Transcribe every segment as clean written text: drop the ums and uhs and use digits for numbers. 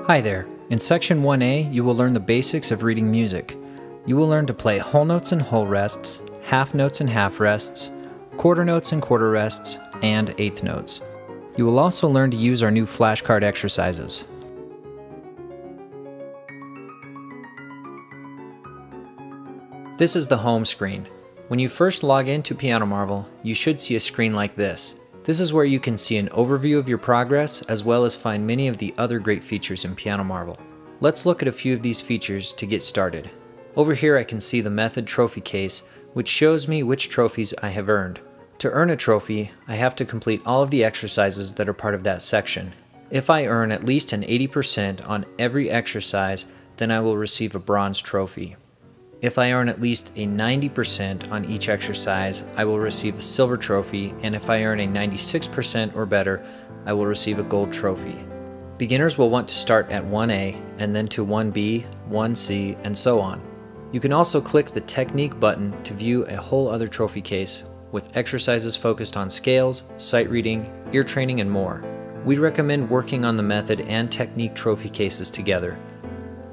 Hi there. In Section 1A, you will learn the basics of reading music. You will learn to play whole notes and whole rests, half notes and half rests, quarter notes and quarter rests, and eighth notes. You will also learn to use our new flashcard exercises. This is the home screen. When you first log into Piano Marvel, you should see a screen like this. This is where you can see an overview of your progress as well as find many of the other great features in Piano Marvel. Let's look at a few of these features to get started. Over here I can see the method trophy case, which shows me which trophies I have earned. To earn a trophy, I have to complete all of the exercises that are part of that section. If I earn at least an 80% on every exercise, then I will receive a bronze trophy. If I earn at least a 90% on each exercise, I will receive a silver trophy, and if I earn a 96% or better, I will receive a gold trophy. Beginners will want to start at 1A, and then to 1B, 1C, and so on. You can also click the Technique button to view a whole other trophy case, with exercises focused on scales, sight reading, ear training, and more. We'd recommend working on the method and technique trophy cases together.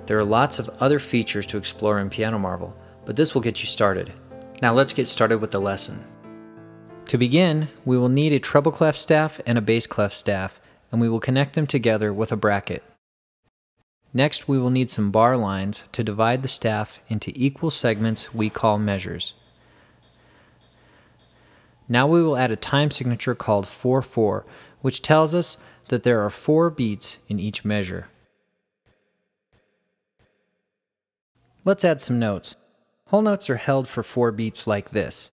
There are lots of other features to explore in Piano Marvel, but this will get you started. Now let's get started with the lesson. To begin, we will need a treble clef staff and a bass clef staff, and we will connect them together with a bracket. Next, we will need some bar lines to divide the staff into equal segments we call measures. Now we will add a time signature called 4/4, which tells us that there are 4 beats in each measure. Let's add some notes. Whole notes are held for 4 beats like this.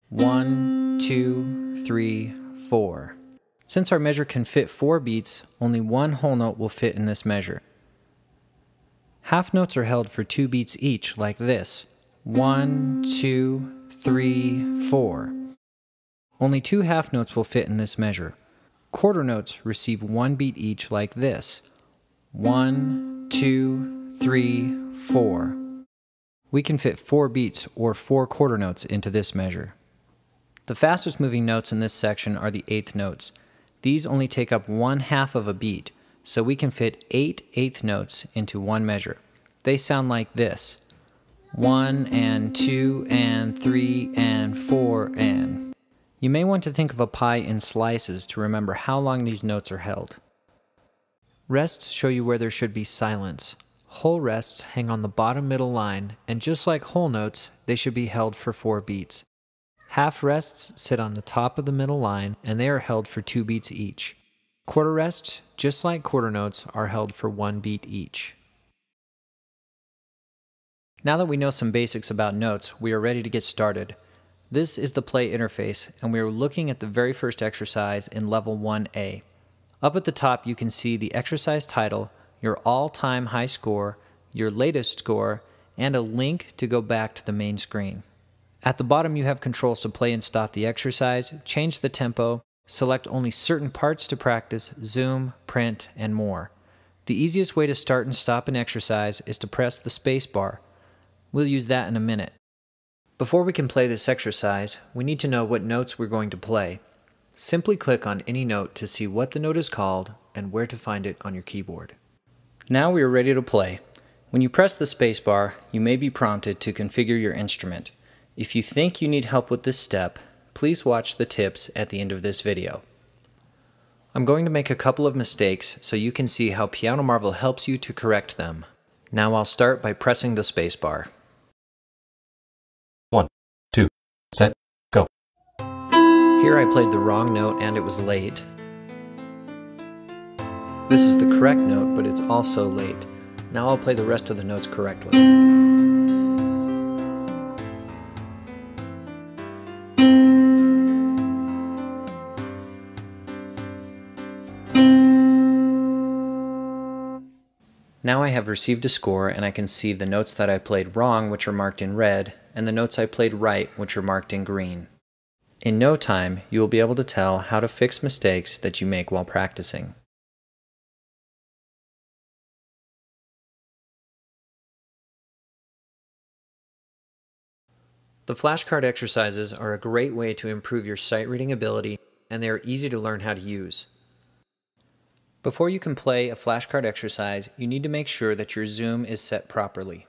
1, 2, 3, 4. Since our measure can fit 4 beats, only one whole note will fit in this measure. Half notes are held for 2 beats each like this. 1, 2, 3, 4. Only 2 half notes will fit in this measure. Quarter notes receive 1 beat each like this. 1, 2, 3, 4. We can fit 4 beats or 4 quarter notes into this measure. The fastest moving notes in this section are the eighth notes. These only take up 1/2 of a beat, so we can fit 8 eighth notes into one measure. They sound like this: 1 and 2 and 3 and 4 and. You may want to think of a pie in slices to remember how long these notes are held. Rests show you where there should be silence. Whole rests hang on the bottom middle line, and just like whole notes, they should be held for 4 beats. Half rests sit on the top of the middle line, and they are held for 2 beats each. Quarter rests, just like quarter notes, are held for 1 beat each. Now that we know some basics about notes, we are ready to get started. This is the play interface, and we are looking at the very first exercise in level 1A. Up at the top, you can see the exercise title, your all-time high score, your latest score, and a link to go back to the main screen. At the bottom you have controls to play and stop the exercise, change the tempo, select only certain parts to practice, zoom, print, and more. The easiest way to start and stop an exercise is to press the space bar. We'll use that in a minute. Before we can play this exercise, we need to know what notes we're going to play. Simply click on any note to see what the note is called and where to find it on your keyboard. Now we are ready to play. When you press the spacebar, you may be prompted to configure your instrument. If you think you need help with this step, please watch the tips at the end of this video. I'm going to make a couple of mistakes so you can see how Piano Marvel helps you to correct them. Now I'll start by pressing the spacebar. 1, 2, set, go. Here I played the wrong note and it was late. This is the correct note, but it's also late. Now I'll play the rest of the notes correctly. Now I have received a score and I can see the notes that I played wrong, which are marked in red, and the notes I played right, which are marked in green. In no time, you will be able to tell how to fix mistakes that you make while practicing. The flashcard exercises are a great way to improve your sight reading ability, and they are easy to learn how to use. Before you can play a flashcard exercise, you need to make sure that your zoom is set properly.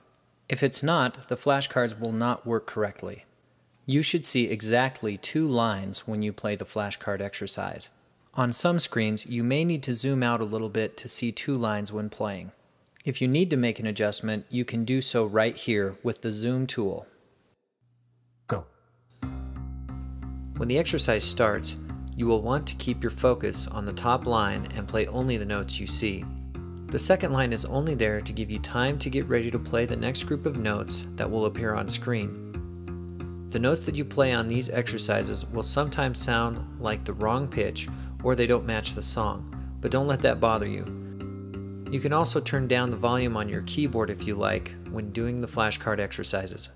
If it's not, the flashcards will not work correctly. You should see exactly 2 lines when you play the flashcard exercise. On some screens, you may need to zoom out a little bit to see 2 lines when playing. If you need to make an adjustment, you can do so right here with the zoom tool. Go. When the exercise starts, you will want to keep your focus on the top line and play only the notes you see. The second line is only there to give you time to get ready to play the next group of notes that will appear on screen. The notes that you play on these exercises will sometimes sound like the wrong pitch or they don't match the song, but don't let that bother you. You can also turn down the volume on your keyboard if you like when doing the flashcard exercises.